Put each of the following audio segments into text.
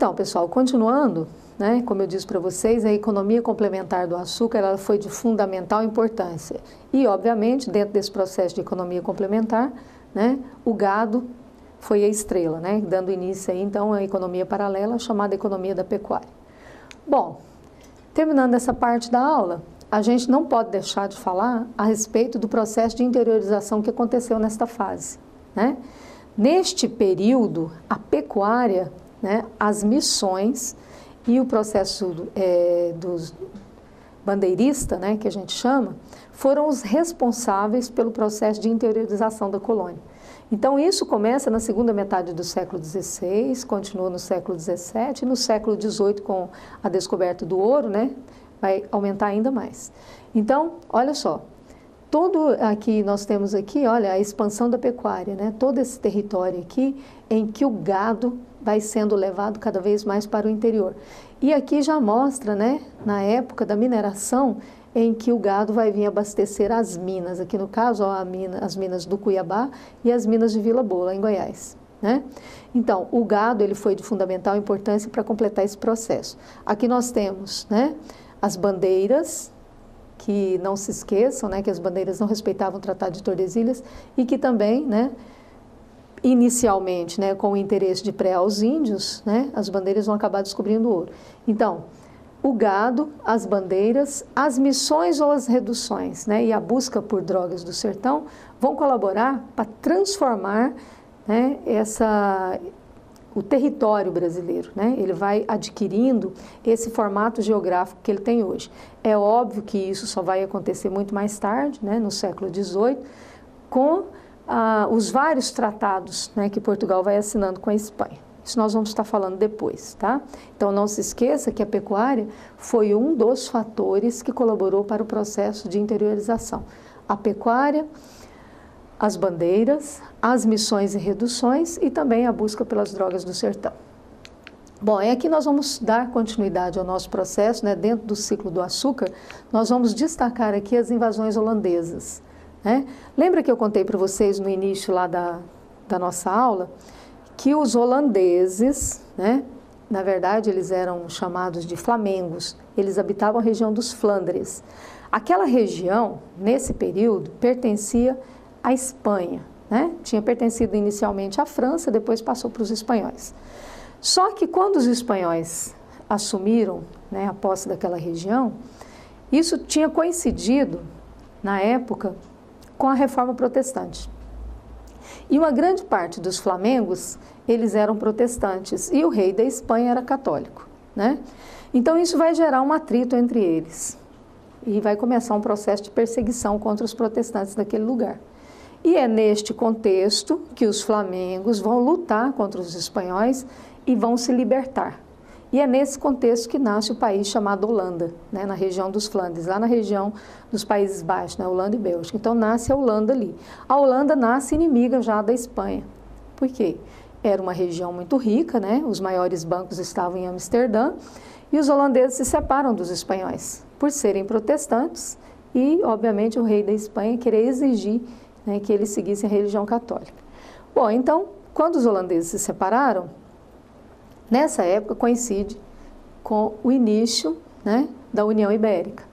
Então, pessoal, continuando, né, como eu disse para vocês, a economia complementar do açúcar ela foi de fundamental importância. E, obviamente, dentro desse processo de economia complementar, né, o gado foi a estrela, né, dando início aí, então, à economia paralela, chamada economia da pecuária. Bom, terminando essa parte da aula, a gente não pode deixar de falar a respeito do processo de interiorização que aconteceu nesta fase, né? Neste período, a pecuária, né, as missões e o processo dos bandeiristas, né, que a gente chama, foram os responsáveis pelo processo de interiorização da colônia. Então, isso começa na segunda metade do século XVI, continua no século XVII, e no século XVIII, com a descoberta do ouro, né, vai aumentar ainda mais. Então, olha só, todo aqui, nós temos aqui, olha, a expansão da pecuária, né, todo esse território aqui em que o gado vai sendo levado cada vez mais para o interior. E aqui já mostra, né, na época da mineração, em que o gado vai vir abastecer as minas, aqui no caso, ó, as minas do Cuiabá e as minas de Vila Boa, lá em Goiás, né? Então, o gado ele foi de fundamental importância para completar esse processo. Aqui nós temos, né, as bandeiras, que não se esqueçam, né, que as bandeiras não respeitavam o Tratado de Tordesilhas e que também, né, inicialmente, né, com o interesse de pregar aos índios, né, as bandeiras vão acabar descobrindo ouro. Então, o gado, as bandeiras, as missões ou as reduções, né, e a busca por drogas do sertão vão colaborar para transformar, né, o território brasileiro, né? Ele vai adquirindo esse formato geográfico que ele tem hoje. É óbvio que isso só vai acontecer muito mais tarde, né, no século XVIII, com os vários tratados, né, que Portugal vai assinando com a Espanha. Isso nós vamos estar falando depois, tá? Então, não se esqueça que a pecuária foi um dos fatores que colaborou para o processo de interiorização. A pecuária, as bandeiras, as missões e reduções e também a busca pelas drogas do sertão. Bom, e aqui nós vamos dar continuidade ao nosso processo, né? Dentro do ciclo do açúcar, nós vamos destacar aqui as invasões holandesas, né? Lembra que eu contei para vocês no início lá da nossa aula que os holandeses, né, na verdade eles eram chamados de flamengos, eles habitavam a região dos Flandres. Aquela região, nesse período, pertencia à Espanha, né? Tinha pertencido inicialmente à França, depois passou para os espanhóis. Só que quando os espanhóis assumiram, né, a posse daquela região, isso tinha coincidido, na época, com a Reforma Protestante. E uma grande parte dos flamengos, eles eram protestantes e o rei da Espanha era católico, né? Então isso vai gerar um atrito entre eles e vai começar um processo de perseguição contra os protestantes daquele lugar. E é neste contexto que os flamengos vão lutar contra os espanhóis e vão se libertar. E é nesse contexto que nasce o país chamado Holanda, né, na região dos Flandres, lá na região dos Países Baixos, né, Holanda e Bélgica. Então nasce a Holanda ali. A Holanda nasce inimiga já da Espanha. Por quê? Era uma região muito rica, né, os maiores bancos estavam em Amsterdã, e os holandeses se separam dos espanhóis, por serem protestantes, e, obviamente, o rei da Espanha querer exigir, né, que eles seguissem a religião católica. Bom, então, quando os holandeses se separaram, nessa época coincide com o início, né, da União Ibérica.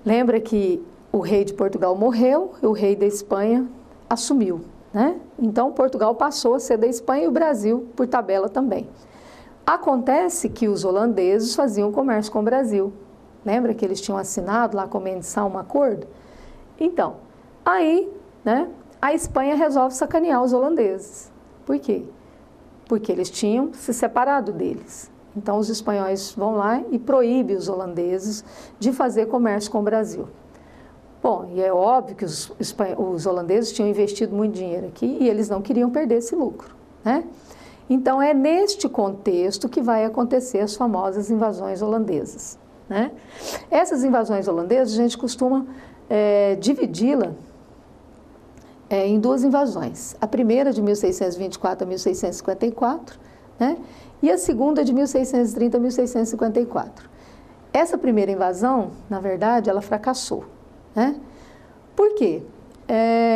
Lembra que o rei de Portugal morreu e o rei da Espanha assumiu, né? Então Portugal passou a ser da Espanha e o Brasil, por tabela, também. Acontece que os holandeses faziam comércio com o Brasil. Lembra que eles tinham assinado lá com Mendiçal um acordo? Então, aí, né, a Espanha resolve sacanear os holandeses. Por quê? Porque eles tinham se separado deles. Então, os espanhóis vão lá e proíbem os holandeses de fazer comércio com o Brasil. Bom, e é óbvio que os holandeses tinham investido muito dinheiro aqui e eles não queriam perder esse lucro, né? Então, é neste contexto que vai acontecer as famosas invasões holandesas, né? Essas invasões holandesas, a gente costuma dividi-la em duas invasões. A primeira de 1624 a 1654, né? E a segunda de 1630 a 1654. Essa primeira invasão, na verdade, ela fracassou, né? Por quê?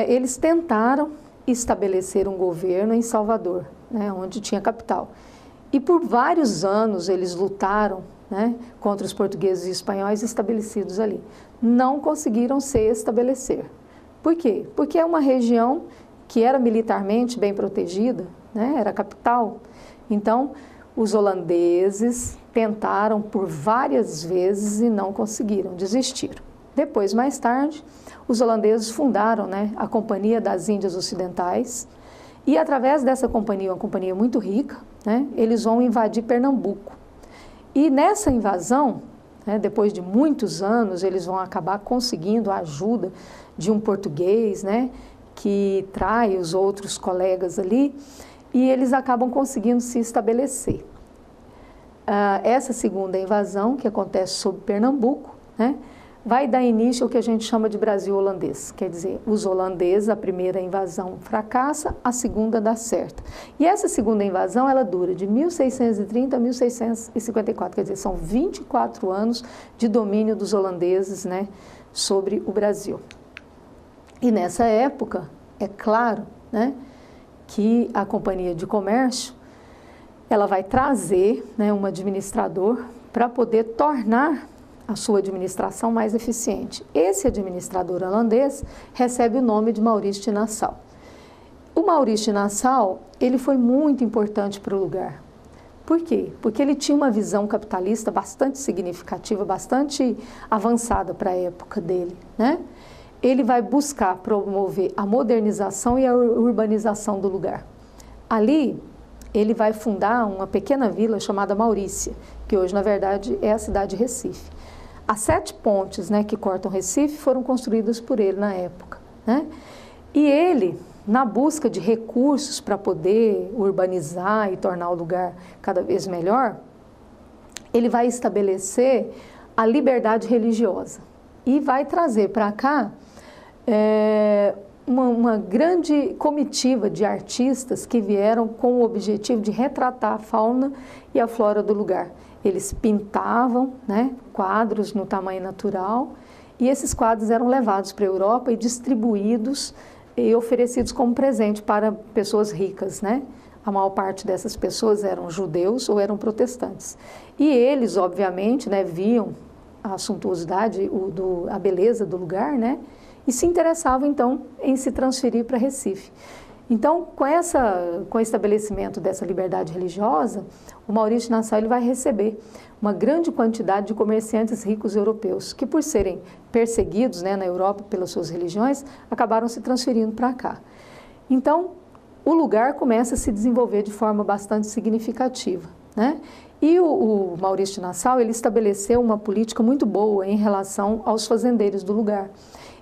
Eles tentaram estabelecer um governo em Salvador, né, onde tinha capital. E por vários anos eles lutaram, né, contra os portugueses e espanhóis estabelecidos ali. Não conseguiram se estabelecer. Por quê? Porque é uma região que era militarmente bem protegida, né, era a capital. Então, os holandeses tentaram por várias vezes e não conseguiram, desistiram. Depois, mais tarde, os holandeses fundaram, né, a Companhia das Índias Ocidentais e, através dessa companhia, uma companhia muito rica, né, eles vão invadir Pernambuco. E nessa invasão, né, depois de muitos anos, eles vão acabar conseguindo a ajuda de um português, né, que trai os outros colegas ali, e eles acabam conseguindo se estabelecer. Essa segunda invasão, que acontece sobre Pernambuco, né, vai dar início ao que a gente chama de Brasil holandês. Quer dizer, os holandeses, a primeira invasão fracassa, a segunda dá certo. E essa segunda invasão, ela dura de 1630 a 1654, quer dizer, são 24 anos de domínio dos holandeses, né, sobre o Brasil. E nessa época, é claro, né, que a Companhia de Comércio, ela vai trazer, né, um administrador para poder tornar a sua administração mais eficiente. Esse administrador holandês recebe o nome de Maurício de Nassau. O Maurício de Nassau, ele foi muito importante para o lugar. Por quê? Porque ele tinha uma visão capitalista bastante significativa, bastante avançada para a época dele, né? Ele vai buscar promover a modernização e a urbanização do lugar. Ali, ele vai fundar uma pequena vila chamada Maurícia, que hoje, na verdade, é a cidade de Recife. As 7 pontes, né, que cortam Recife foram construídas por ele na época, né? E ele, na busca de recursos para poder urbanizar e tornar o lugar cada vez melhor, ele vai estabelecer a liberdade religiosa e vai trazer para cá uma grande comitiva de artistas que vieram com o objetivo de retratar a fauna e a flora do lugar. Eles pintavam, né, quadros no tamanho natural e esses quadros eram levados para a Europa e distribuídos e oferecidos como presente para pessoas ricas, né? A maior parte dessas pessoas eram judeus ou eram protestantes. E eles, obviamente, né, viam a suntuosidade, a beleza do lugar, né? E se interessavam, então, em se transferir para Recife. Então, com o estabelecimento dessa liberdade religiosa, o Maurício de Nassau ele vai receber uma grande quantidade de comerciantes ricos europeus, que por serem perseguidos, né, na Europa pelas suas religiões, acabaram se transferindo para cá. Então, o lugar começa a se desenvolver de forma bastante significativa, né? E o Maurício de Nassau ele estabeleceu uma política muito boa em relação aos fazendeiros do lugar.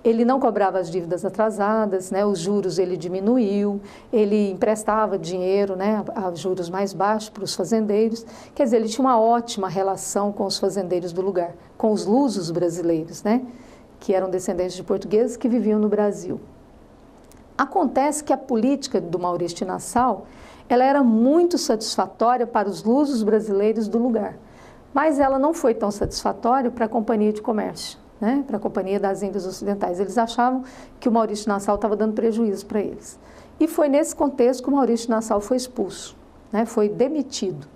Ele não cobrava as dívidas atrasadas, né, os juros ele diminuiu, ele emprestava dinheiro, né, a juros mais baixos para os fazendeiros. Quer dizer, ele tinha uma ótima relação com os fazendeiros do lugar, com os lusos brasileiros, né, que eram descendentes de portugueses que viviam no Brasil. Acontece que a política do Maurício de Nassau, ela era muito satisfatória para os lusos brasileiros do lugar, mas ela não foi tão satisfatória para a Companhia de Comércio, né, para a Companhia das Índias Ocidentais. Eles achavam que o Maurício de Nassau estava dando prejuízo para eles. E foi nesse contexto que o Maurício de Nassau foi expulso, né, foi demitido.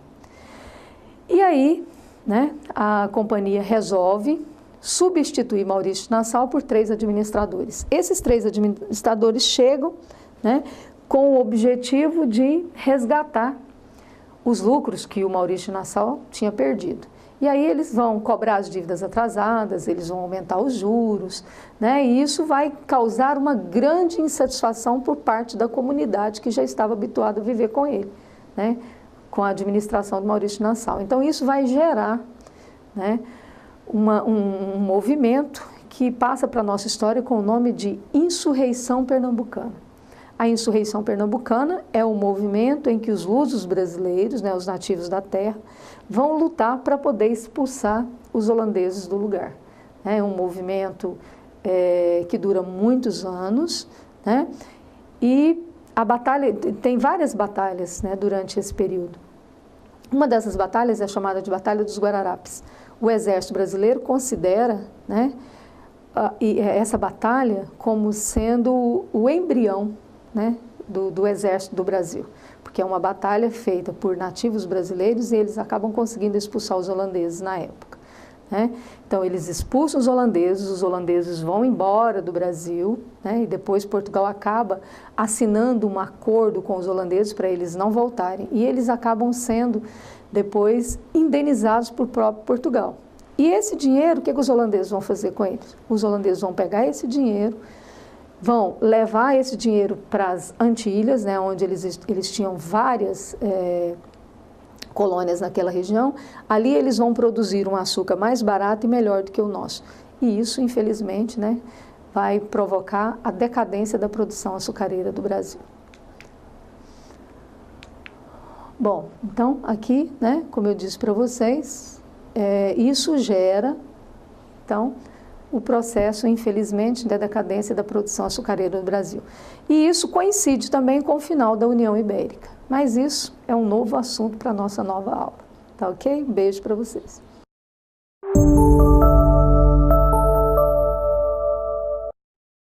E aí, né, a companhia resolve substituir Maurício de Nassau por 3 administradores. Esses 3 administradores chegam, né, com o objetivo de resgatar os lucros que o Maurício de Nassau tinha perdido. E aí eles vão cobrar as dívidas atrasadas, eles vão aumentar os juros, né? E isso vai causar uma grande insatisfação por parte da comunidade que já estava habituada a viver com ele, né? Com a administração do Maurício de Nassau. Então isso vai gerar, né, um movimento que passa para a nossa história com o nome de Insurreição Pernambucana. A Insurreição Pernambucana é um movimento em que os lusos brasileiros, né, os nativos da terra, vão lutar para poder expulsar os holandeses do lugar. É um movimento que dura muitos anos, né, e a batalha, tem várias batalhas, né, durante esse período. Uma dessas batalhas é chamada de Batalha dos Guararapes. O exército brasileiro considera, né, essa batalha como sendo o embrião, né, do exército do Brasil, porque é uma batalha feita por nativos brasileiros e eles acabam conseguindo expulsar os holandeses na época, né? Então, eles expulsam os holandeses vão embora do Brasil, né? E depois Portugal acaba assinando um acordo com os holandeses para eles não voltarem. E eles acabam sendo, depois, indenizados por próprio Portugal. E esse dinheiro, o que os holandeses vão fazer com eles? Os holandeses vão pegar esse dinheiro, vão levar esse dinheiro para as Antilhas, né? Onde eles tinham várias colônias naquela região. Ali eles vão produzir um açúcar mais barato e melhor do que o nosso. E isso, infelizmente, né, vai provocar a decadência da produção açucareira do Brasil. Bom, então aqui, né, como eu disse para vocês, isso gera, então, o processo, infelizmente, da decadência da produção açucareira do Brasil. E isso coincide também com o final da União Ibérica. Mas isso é um novo assunto para a nossa nova aula. Tá ok? Beijo para vocês.